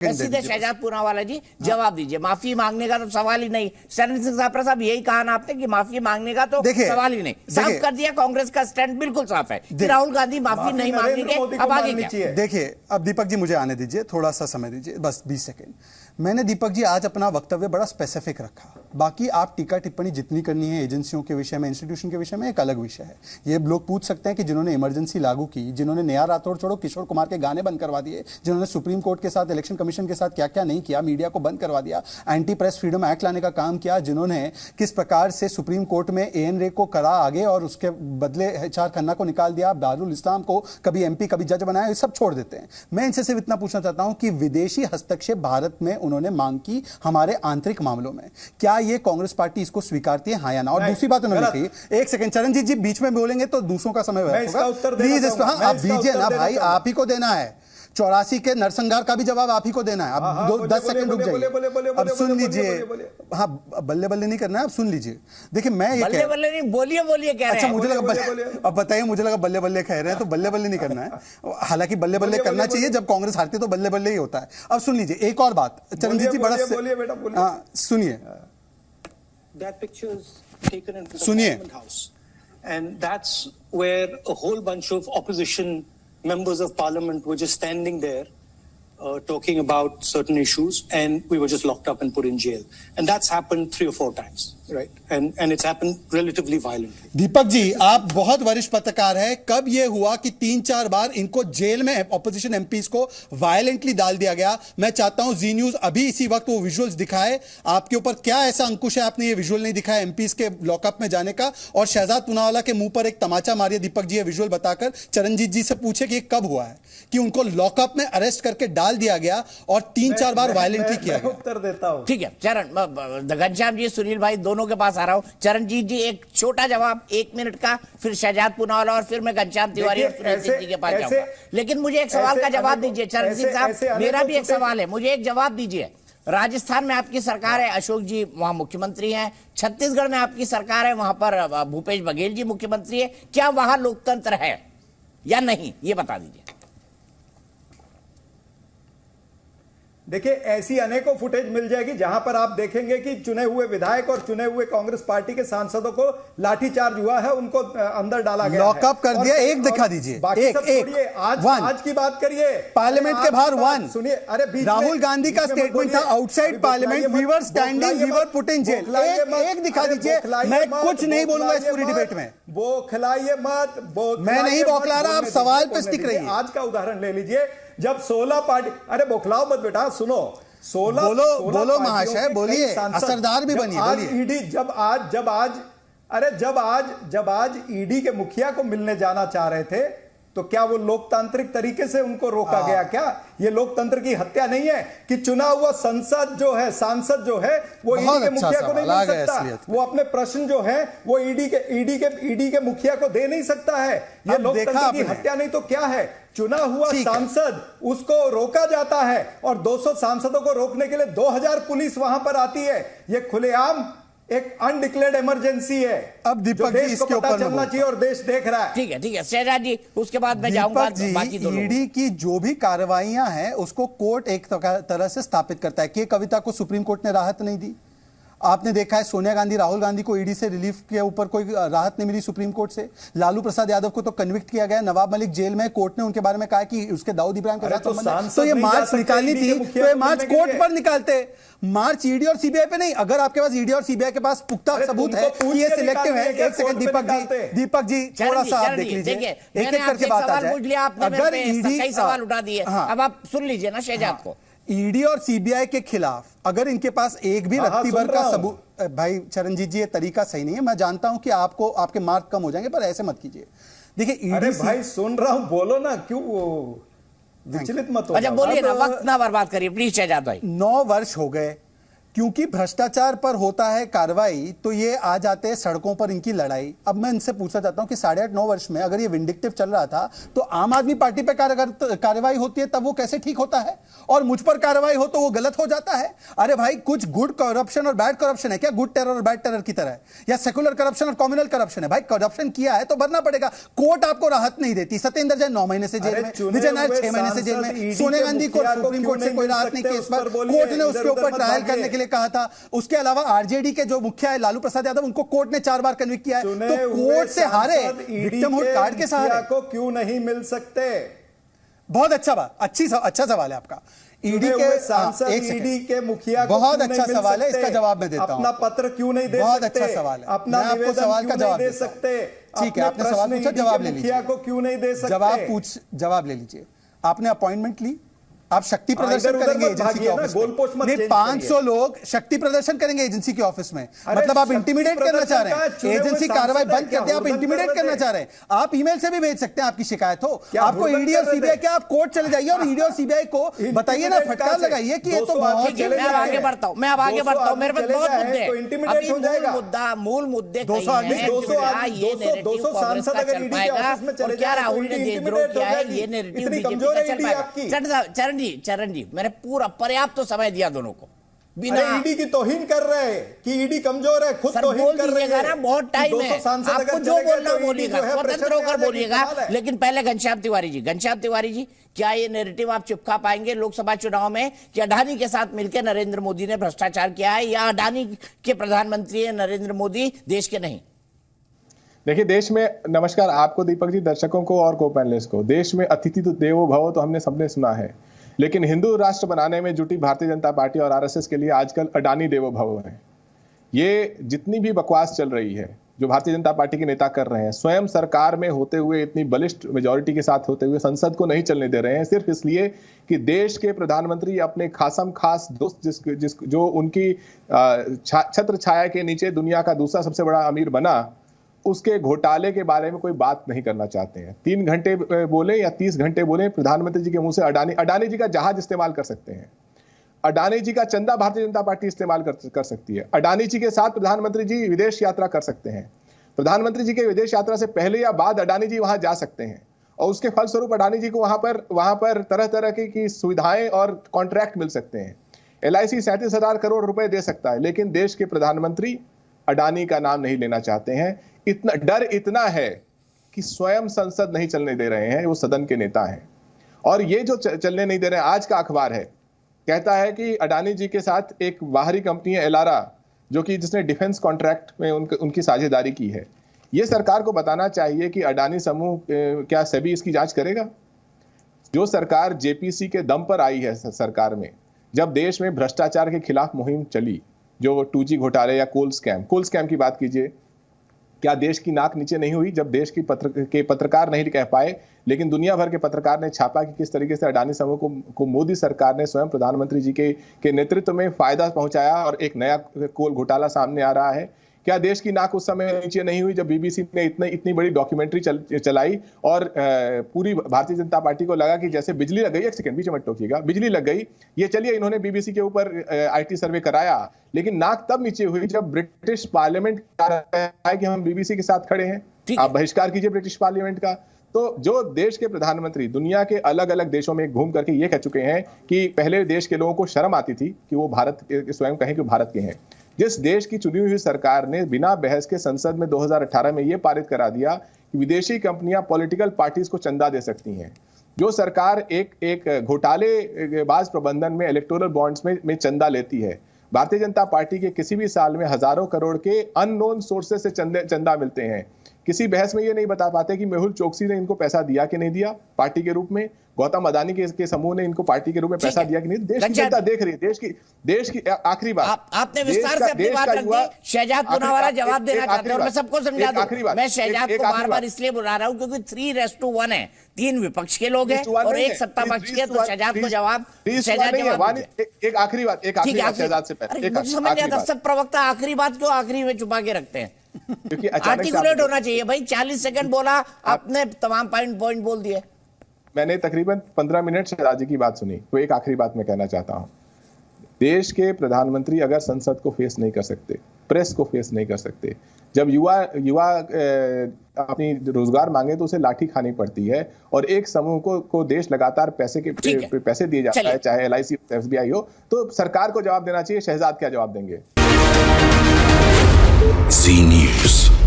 सीधे शहजाद पूनावाला जी जवाब दीजिए। माफी मांगने का तो सवाल ही नहीं। चरण सिंह साहब साहब यही कहा ना आपने कि माफी मांगने का तो सवाल ही नहीं। साफ कर दिया, कांग्रेस का स्टैंड बिल्कुल साफ है कि राहुल गांधी माफी नहीं मांगेंगे। अब आगे क्या? देखिए, अब दीपक जी मुझे आने दीजिए, थोड़ा सा समय दीजिए, बस 20 सेकंड। मैंने दीपक जी आज अपना वक्तव्य बड़ा स्पेसिफिक रखा। बाकी आप टीका टिप्पणी जितनी करनी है एजेंसियों के विषय में, इंस्टीट्यूशन के विषय में, एक अलग विषय है। ये लोग पूछ सकते हैं कि जिन्होंने इमरजेंसी लागू की, जिन्होंने नया राठौड़ छोड़ो किशोर कुमार के गाने बंद करवा दिए, जिन्होंने सुप्रीम कोर्ट के साथ, इलेक्शन कमीशन के साथ क्या क्या नहीं किया, मीडिया को बंद करवा दिया, एंटी प्रेस फ्रीडम एक्ट लाने का काम किया, जिन्होंने किस प्रकार से सुप्रीम कोर्ट में एएन रे को करा आगे और उसके बदले एचआर खन्ना को निकाल दिया, दारुल इस्लाम को कभी एमपी कभी जज बनाया, ये सब छोड़ देते हैं। मैं इनसे सिर्फ इतना पूछना चाहता हूं कि विदेशी हस्तक्षेप भारत में उन्होंने मांग की हमारे आंतरिक मामलों में, क्या ये कांग्रेस पार्टी इसको स्वीकारती है, हाँ या ना? और दूसरी बात उन्होंने कही, एक सेकंड चरणजीत जी बीच में बोलेंगे तो दूसरों का समय व्यर्थ होगा, प्लीज इस पर आप दीजिए ना भाई, आप ही को देना है। 84 के नरसंहार का भी जवाब आप ही को देना है। अब 10 सेकंड रुक जाइए, अब सुन लीजिए। हाँ, बल्ले बल्ले नहीं करना है, अब सुन लीजिए। देखिए मैं ये बल्ले बल्ले नहीं, बोलिए बोलिए कह रहे हैं। अच्छा, मुझे लगा अब बताइए, मुझे लगा बल्ले बल्ले कह रहे हैं तो बल्ले बल्ले नहीं करना है। हालांकि बल्ले बल्ले करना चाहिए, जब कांग्रेस हारती है तो बल्ले बल्ले ही होता है। अब सुन लीजिए एक और बात, चरणजीत जी बड़ा सुनिए, सुनिए। And that's where a whole bunch of opposition members of parliament were just standing there talking about certain issues, and we were just locked up and put in jail. And that's happened 3 or 4 times, right? And it's happened relatively violently. Deepak ji, आप बहुत वरिष्ठ पत्रकार हैं, कब ये हुआ कि 3-4 बार इनको जेल में ऑपोजिशन एमपीज को वायलेंटली डाल दिया गया? मैं चाहता हूं जी न्यूज अभी इसी वक्त वो विजुअल्स दिखाए। आपके ऊपर क्या ऐसा अंकुश है, आपने ये विजुअल नहीं दिखाया एमपीज के लॉकअप में जाने का? और शहजाद पूनावाला के मुंह पर एक तमाचा मारिए दीपक जी, ये विजुअल बताकर चरणजीत जी से पूछे कि कब हुआ है कि उनको लॉकअप में अरेस्ट करके डाल दिया गया और 3-4 बार वायलेंटली किया गया। उत्तर देता हूं। ठीक है चरण, घनश्याम जी, सुनील भाई, दोनों के पास आ रहा हूं। चरणजीत जी एक छोटा जवाब 1 मिनट का, फिर शहजाद पूनावाला और फिर मैं घनश्याम तिवारी और सुनील जी के पास जाऊंगा। लेकिन मुझे एक सवाल का जवाब दीजिए चरणजीत साहब, मेरा भी एक सवाल है, मुझे एक जवाब दीजिए। राजस्थान में आपकी सरकार है, अशोक जी वहां मुख्यमंत्री हैं। छत्तीसगढ़ में आपकी सरकार है, वहां पर भूपेश बघेल जी मुख्यमंत्री है। क्या वहां लोकतंत्र है या नहीं, ये बता दीजिए। देखिए, ऐसी अनेकों फुटेज मिल जाएगी जहां पर आप देखेंगे कि चुने हुए विधायक और चुने हुए कांग्रेस पार्टी के सांसदों को लाठीचार्ज हुआ है, उनको अंदर डाला गया, लॉकअप कर दिया। एक दिखा दीजिए, एक आज की बात करिए। पार्लियामेंट के बाहर वन सुनिए, अरे राहुल गांधी का स्टेटमेंट था, outside parliament we were standing, we were put in jail. एक दिखा दीजिए, मैं कुछ नहीं बोलूंगा इस पूरी डिबेट में। बौखलाइए मत, मैं नहीं बौखला रहा, आप सवाल पे स्टिक रहिए। आज का उदाहरण ले लीजिए, जब 16 पार्टी, अरे बौखलाओ मत बेटा, सुनो, 16 बोलो महाशय, बोलिए, असरदार भी बनिए, बोलिए। ईडी जब आज ईडी के मुखिया को मिलने जाना चाह रहे थे, तो क्या वो लोकतांत्रिक तरीके से उनको रोका गया? क्या ये लोकतंत्र की हत्या नहीं है कि चुना हुआ सांसद जो है वो ईडी के मुखिया को नहीं मिल सकता? वो अपने प्रश्न जो है वो ईडी के मुखिया को दे नहीं सकता है? ये लोकतंत्र की हत्या नहीं तो क्या है? चुना हुआ सांसद, उसको रोका जाता है और 200 सांसदों को रोकने के लिए 2000 पुलिस वहां पर आती है। ये खुलेआम एक अनडिक्लेयर्ड इमरजेंसी है। अब दीपक जी इसके ऊपर चलना चाहिए और देश देख रहा है। ठीक है शहजाद जी, उसके बाद मैं जाऊंगा बाकी दो लोग। ईडी की जो भी कार्रवाइयां हैं उसको कोर्ट एक तरह से स्थापित करता है। कि कविता को सुप्रीम कोर्ट ने राहत नहीं दी। आपने देखा है सोनिया गांधी, राहुल गांधी को ईडी से रिलीफ के ऊपर कोई राहत नहीं मिली सुप्रीम कोर्ट से। लालू प्रसाद यादव को तो कन्विक्ट किया गया। नवाब मलिक जेल में, कोर्ट ने उनके बारे में कहा कि उसके दाऊद इब्राहिम के साथ संबंध है। तो ये मार्च निकालनी थी तो ये मार्च कोर्ट पर निकालते, मार्च ईडी और सीबीआई पे नहीं। अगर आपके पास ईडी और सीबीआई के पास पुख्ता सबूत है कि ये सिलेक्टिव है। एक सेकंड दीपक जी थोड़ा सा आप देख लीजिए, एक एक करके बात आ जाए। अगर ईडी कई सवाल उठा दिए, अब आप सुन लीजिए ना शहजाद को। ईडी और सीबीआई के खिलाफ अगर इनके पास एक भी रत्ती भर का सबूत, भाई चरणजीत जी ये तरीका सही नहीं है। मैं जानता हूं कि आपको आपके मार्क कम हो जाएंगे, पर ऐसे मत कीजिए। देखिए ईडी, अरे भाई सुन रहा हूं, बोलो ना, क्यों विचलित मत हो। अच्छा बोलिए ना, वक्त ना बर्बाद करिए प्लीज शहजाद भाई। 9 वर्ष हो गए क्योंकि भ्रष्टाचार पर होता है कार्रवाई, तो ये आ जाते हैं सड़कों पर इनकी लड़ाई। अब मैं इनसे पूछना चाहता हूं कि 8.5-9 वर्ष में अगर ये विंडिक्टिव चल रहा था तो आम आदमी पार्टी पे कार्रवाई होती है तब वो कैसे ठीक होता है, और मुझ पर कार्रवाई हो तो वो गलत हो जाता है? अरे भाई, कुछ गुड करप्शन और बैड करप्शन है क्या? गुड टेरर और बैड टेरर की तरह है, या सेकुलर करप्शन और कम्युनल करप्शन है? भाई करप्शन किया है तो भरना पड़ेगा। कोर्ट आपको राहत नहीं देती। सत्येंद्र जैन 9 महीने से जेल में, विजय नायर 6 महीने से जेल में, सोनिया गांधी को सुप्रीम कोर्ट से कोई राहत नहीं केस पर, कोर्ट ने उसके ऊपर ट्रायल करने के लिए कहा था। उसके अलावा आरजेडी के जो मुखिया है लालू प्रसाद यादव, उनको कोर्ट ने 4 बार कन्विक्ट किया है, तो कोर्ट से हारे विक्टिमहुड कार्ड के सहारे को क्यों नहीं मिल सकते? बहुत अच्छा बात, अच्छा सवाल है आपका। ईडी के सांसद, ईडी के मुखिया बहुत अच्छा सवाल है, इसका जवाब मैं देता हूं। अपना पत्र क्यों नहीं दे सकते? बहुत अच्छा सवाल है, अपना निवेदन सवाल का जवाब दे सकते? ठीक है, आपने सवाल पूछा, जवाब ले लीजिए। मुखिया को क्यों नहीं दे सकते? जवाब ले लीजिए। आपने अपॉइंटमेंट ली, आप शक्ति प्रदर्शन करेंगे एजेंसी के ऑफिस में। नहीं, 500 लोग शक्ति प्रदर्शन करेंगे एजेंसी के ऑफिस में। मतलब आप इंटिमिडेट करना चाह रहे हैं, एजेंसी कार्रवाई बंद कर दे, आप इंटिमिडेट करना चाह रहे हैं। आप ईमेल से भी भेज सकते हैं आपकी शिकायत हो। आपको ईडी और सीबीआई क्या, आप कोर्ट चले जाइए और ईडी और सीबीआई को बताइए ना, फटकार लगाइए कि ये तो बहुत। मैं अब आगे बढ़ता हूं, मेरे पास बहुत मुद्दे हैं। मूल मुद्दे 200 सांसद अगर ईडी के ऑफिस में चले क्या राहुल ने देशद्रोह किया है, ये नेरेटिव कमजोर है ईडी आपकी। चरण जी, मैंने पूरा पर्याप्त तो समय दिया दोनों को। बिना ईडी की तौहीन कर रहे हैं कि ईडी कमजोर है, खुद तौहीन कर रहे हैं। बहुत टाइम है, आपको जो बोलना बोलिएगा, स्वतंत्र होकर बोलिएगा। लेकिन पहले घनश्याम तिवारी जी, क्या ये नैरेटिव आप चिपका पाएंगे लोकसभा चुनाव में कि अडानी के साथ मिलकर नरेंद्र मोदी ने भ्रष्टाचार किया है, या अडानी के प्रधानमंत्री है नरेंद्र मोदी, देश के नहीं? देखिए, देश में, नमस्कार आपको दीपक जी, दर्शकों को और को पैनलिस्ट को, देश में अतिथि देवो भव तो हमने सबने सुना है, लेकिन हिंदू राष्ट्र बनाने में जुटी भारतीय जनता पार्टी और आरएसएस के लिए आजकल अडानी देवो भव है। ये जितनी भी बकवास चल रही है जो भारतीय जनता पार्टी के नेता कर रहे हैं, स्वयं सरकार में होते हुए, इतनी बलिष्ठ मेजॉरिटी के साथ होते हुए संसद को नहीं चलने दे रहे हैं, सिर्फ इसलिए कि देश के प्रधानमंत्री अपने खासम खास दोस्त जो उनकी छत्र छाया के नीचे दुनिया का दूसरा सबसे बड़ा अमीर बना, उसके घोटाले के बारे में कोई बात नहीं करना चाहते हैं। 3 घंटे बोले या 30 घंटे बोले, प्रधानमंत्री जी के मुंह से अडानी जी का जहाज इस्तेमाल कर सकते हैं, अडानी जी का चंदा भारतीय जनता पार्टी इस्तेमाल कर सकती है, अडानी जी के साथ प्रधानमंत्री जी विदेश यात्रा कर सकते हैं, प्रधानमंत्री जी के विदेश यात्रा से पहले या बाद अडानी जी वहां जा सकते हैं, और उसके फलस्वरूप अडानी जी को वहां पर तरह तरह की सुविधाएं और कॉन्ट्रैक्ट मिल सकते हैं। LIC 37,000 करोड़ रुपए दे सकता है, लेकिन देश के प्रधानमंत्री अडानी का नाम नहीं लेना चाहते हैं। इतना है कि स्वयं संसद नहीं चलने दे रहे हैं, वो सदन के नेता हैं। और ये जो चलने नहीं दे रहे हैं, आज का अखबार है, कहता है कि अडानी जी के साथ एक बाहरी कंपनी है एलारा, जो कि जिसने डिफेंस कॉन्ट्रैक्ट में उनकी साझेदारी की है। ये सरकार को बताना चाहिए कि अडानी समूह, क्या सेबी इसकी जांच करेगा? जो सरकार JPC के दम पर आई है सरकार में, जब देश में भ्रष्टाचार के खिलाफ मुहिम चली, जो 2G घोटाले या कोल स्कैम की बात कीजिए, क्या देश की नाक नीचे नहीं हुई जब देश की पत्रकार नहीं कह पाए, लेकिन दुनिया भर के पत्रकार ने छापा कि किस तरीके से अडानी समूह को मोदी सरकार ने स्वयं प्रधानमंत्री जी के नेतृत्व में फायदा पहुंचाया, और एक नया कोल घोटाला सामने आ रहा है। क्या देश की नाक उस समय नीचे नहीं हुई जब BBC ने इतनी बड़ी डॉक्यूमेंट्री चलाई और पूरी भारतीय जनता पार्टी को लगा कि जैसे बिजली लग गई, एक सेकंड बीच में टोकिएगा, बिजली लग गई, ये चलिए इन्होंने BBC के ऊपर IT सर्वे कराया, लेकिन नाक तब नीचे हुई जब ब्रिटिश पार्लियामेंट कहा कि हम BBC के साथ खड़े हैं, आप बहिष्कार कीजिए ब्रिटिश पार्लियामेंट का। तो जो देश के प्रधानमंत्री दुनिया के अलग अलग देशों में घूम करके ये कह चुके हैं कि पहले देश के लोगों को शर्म आती थी कि वो स्वयं कहें कि भारत के हैं। जिस देश की चुनी हुई सरकार ने बिना बहस के संसद में 2018 में यह पारित करा दिया कि विदेशी कंपनियां पॉलिटिकल पार्टीज को चंदा दे सकती हैं, जो सरकार एक घोटालेबाज प्रबंधन में इलेक्टोरल बॉन्ड्स में चंदा लेती है, भारतीय जनता पार्टी के किसी भी साल में हजारों करोड़ के अननोन सोर्सेस से चंदा मिलते हैं। किसी बहस में ये नहीं बता पाते कि मेहुल चोकसी ने इनको पैसा दिया कि नहीं दिया पार्टी के रूप में, गौतम अदानी के समूह ने इनको पार्टी के रूप में पैसा दिया कि नहीं। देश की जनता देख रही है, देश की आखिरी बात, आपने विस्तार से अपनी बात रख दी। शहजाद पूनावाला जवाब देना चाहते हैं और मैं सबको समझा दूं। मैं शहजाद को बार-बार इसलिए बुला रहा हूं क्योंकि 3:1 है, 3 विपक्ष के लोग हैं और 1 सत्ता पक्ष के, तो शहजाद को जवाब, एक आखिरी बात शहजाद से पहले समझ गया। सब प्रवक्ता आखिरी बात क्यों आखिरी में छुपा के रखते हैं? आर्टिकुलेट होना चाहिए भाई। 40 सेकंड बोला आपने, तमाम पॉइंट बोल दिए। मैंने तकरीबन 15 मिनट शहजाद जी की बात सुनी, तो एक आखिरी बात मैं कहना चाहता हूं। देश के प्रधानमंत्री अगर संसद को फेस नहीं कर सकते, प्रेस को फेस नहीं कर सकते, जब युवा अपनी रोजगार मांगे तो उसे लाठी खानी पड़ती है, और एक समूह को देश लगातार पैसे दिए जाता है, चाहे LIC SBI हो, तो सरकार को जवाब देना चाहिए। शहजाद क्या जवाब देंगे? Zee News।